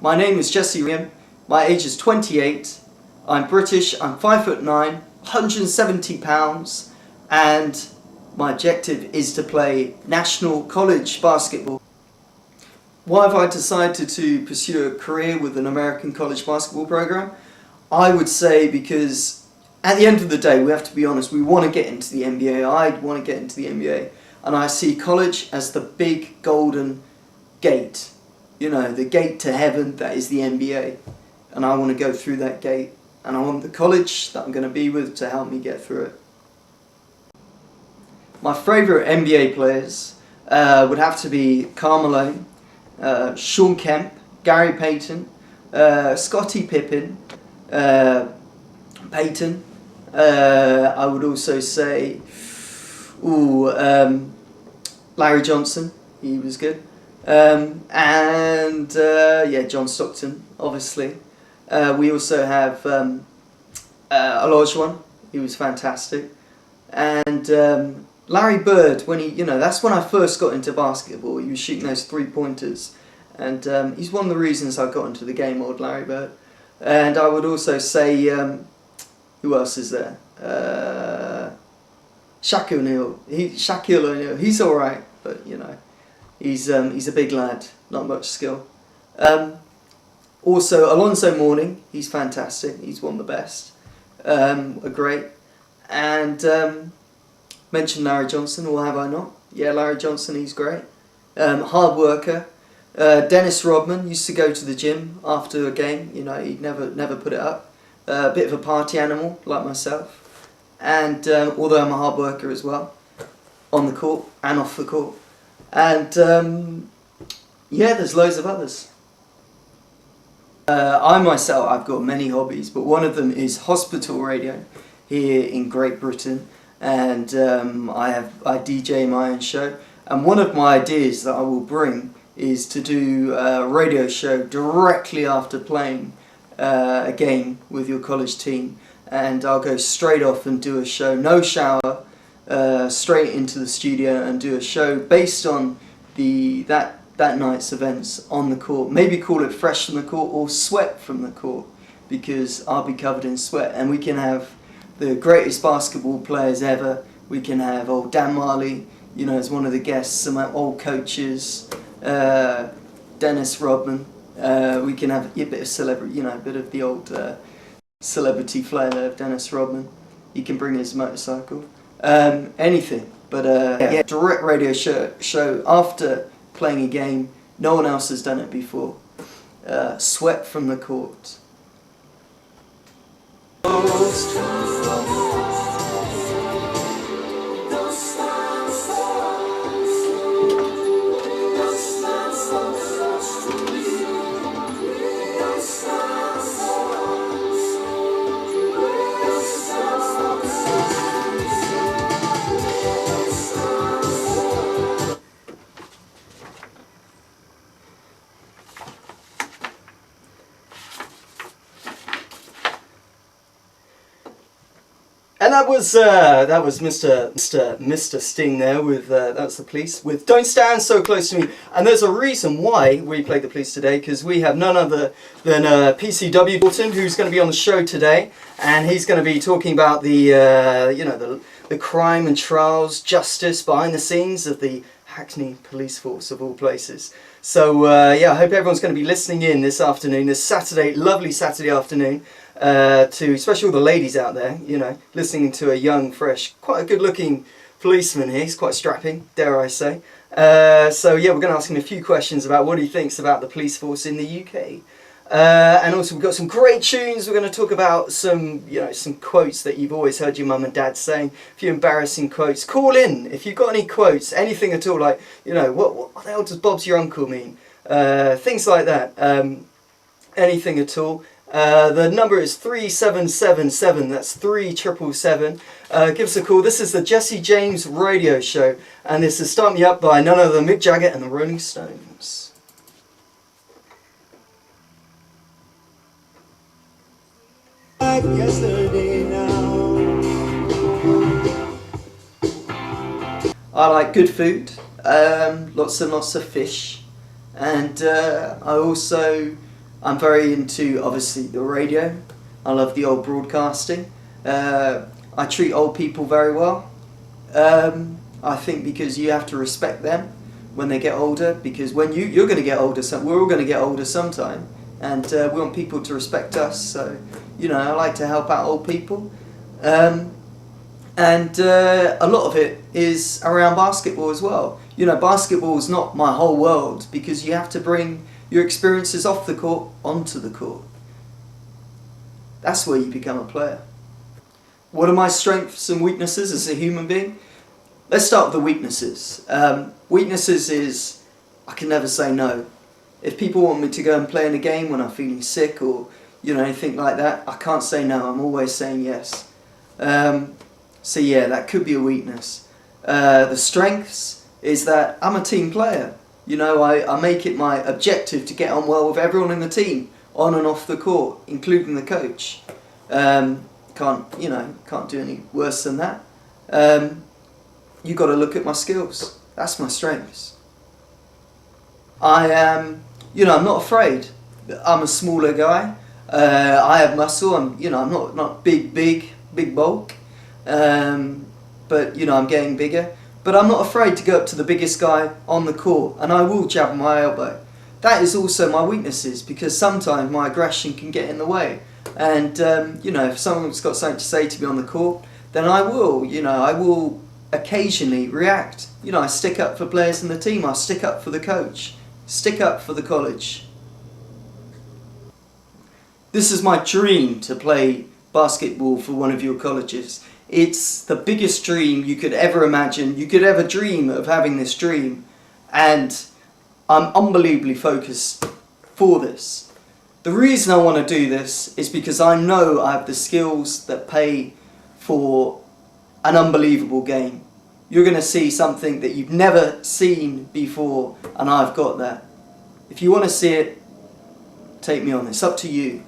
My name is Jesse Bingham. My age is 28. I'm British. I'm 5'9", 170 pounds, and my objective is to play national college basketball. Why have I decided to pursue a career with an American college basketball program? I would say because at the end of the day, we have to be honest, we want to get into the NBA. I want to get into the NBA. And I see college as the big golden gate. You know, the gate to heaven, that is the NBA. And I want to go through that gate. And I want the college that I'm going to be with to help me get through it. My favourite NBA players would have to be Karl Malone, Sean Kemp, Gary Payton, Scottie Pippen, Payton. I would also say, Larry Johnson. He was good. John Stockton, obviously. We also have Olajuwon. He was fantastic. And Larry Bird, that's when I first got into basketball. He was shooting those 3-pointers. And he's one of the reasons I got into the game, old Larry Bird. And I would also say, who else is there? Shaquille O'Neal. He's alright, but he's a big lad, not much skill. Also, Alonzo Mourning, he's fantastic. He's one of the best. Great. And mentioned Larry Johnson, or have I not? Yeah, Larry Johnson, he's great. Hard worker. Dennis Rodman used to go to the gym after a game. He'd never put it up. A bit of a party animal, like myself. And although I'm a hard worker as well, on the court and off the court. And there's loads of others. I myself, I've got many hobbies, but one of them is hospital radio here in Great Britain. And I DJ my own show. And one of my ideas that I will bring is to do a radio show directly after playing a game with your college team. And I'll go straight off and do a show, no shower, straight into the studio and do a show based on that night's events on the court. Maybe call it Fresh from the Court or Sweat from the Court, because I'll be covered in sweat. And we can have the greatest basketball players ever. We can have old Dan Marley, as one of the guests, some old coaches, Dennis Rodman. We can have a bit of celebrity, a bit of the old celebrity flair of Dennis Rodman. He can bring his motorcycle. Anything. But direct radio show after playing a game. No one else has done it before. Sweat from the Court. And that was Mr. Sting there with that's the Police with Don't Stand So Close to Me. And there's a reason why we played the Police today, because we have none other than PCW Payton, who's going to be on the show today, and he's going to be talking about the crime and trials, justice behind the scenes of the Hackney Police Force of all places. So I hope everyone's going to be listening in this afternoon, this Saturday, lovely Saturday afternoon. To especially all the ladies out there, listening to a young, fresh, quite a good-looking policeman here. He's quite strapping, dare I say. We're going to ask him a few questions about what he thinks about the police force in the UK. And also we've got some great tunes. We're going to talk about some quotes that you've always heard your mum and dad saying. A few embarrassing quotes. Call in if you've got any quotes, anything at all. Like, what the hell does Bob's your uncle mean? Things like that. Anything at all. The number is 3777, that's 3777. Give us a call. This is the Jesse James Radio Show, and this is Start Me Up by none other than Mick Jagger and the Rolling Stones. Like yesterday now. I like good food, lots and lots of fish, and I also I'm very into, obviously, the radio. I love the old broadcasting. I treat old people very well. I think because you have to respect them when they get older, because when you're going to get older, we're all going to get older sometime, and we want people to respect us. So, you know, I like to help out old people. And a lot of it is around basketball as well. You know, basketball is not my whole world, because you have to bring your experiences off the court onto the court. That's where you become a player. What are my strengths and weaknesses as a human being? Let's start with the weaknesses. Weaknesses is I can never say no. If people want me to go and play in a game when I'm feeling sick or, you know, anything like that, I can't say no. I'm always saying yes. So yeah, that could be a weakness. The strengths is that I'm a team player. You know, I make it my objective to get on well with everyone in the team, on and off the court, including the coach. Can't do any worse than that. You got to look at my skills. That's my strengths. I am, I'm not afraid. I'm a smaller guy. I have muscle. I'm not big bulk. But I'm getting bigger. But I'm not afraid to go up to the biggest guy on the court, and I will jab my elbow. That is also my weaknesses, because sometimes my aggression can get in the way. And if someone's got something to say to me on the court, then I will occasionally react. I stick up for players in the team. I stick up for the coach. Stick up for the college. This is my dream, to play basketball for one of your colleges. It's the biggest dream you could ever imagine. You could ever dream of having this dream. And I'm unbelievably focused for this. The reason I want to do this is because I know I have the skills that pay for an unbelievable game. You're going to see something that you've never seen before, and I've got that. If you want to see it, take me on. It's up to you.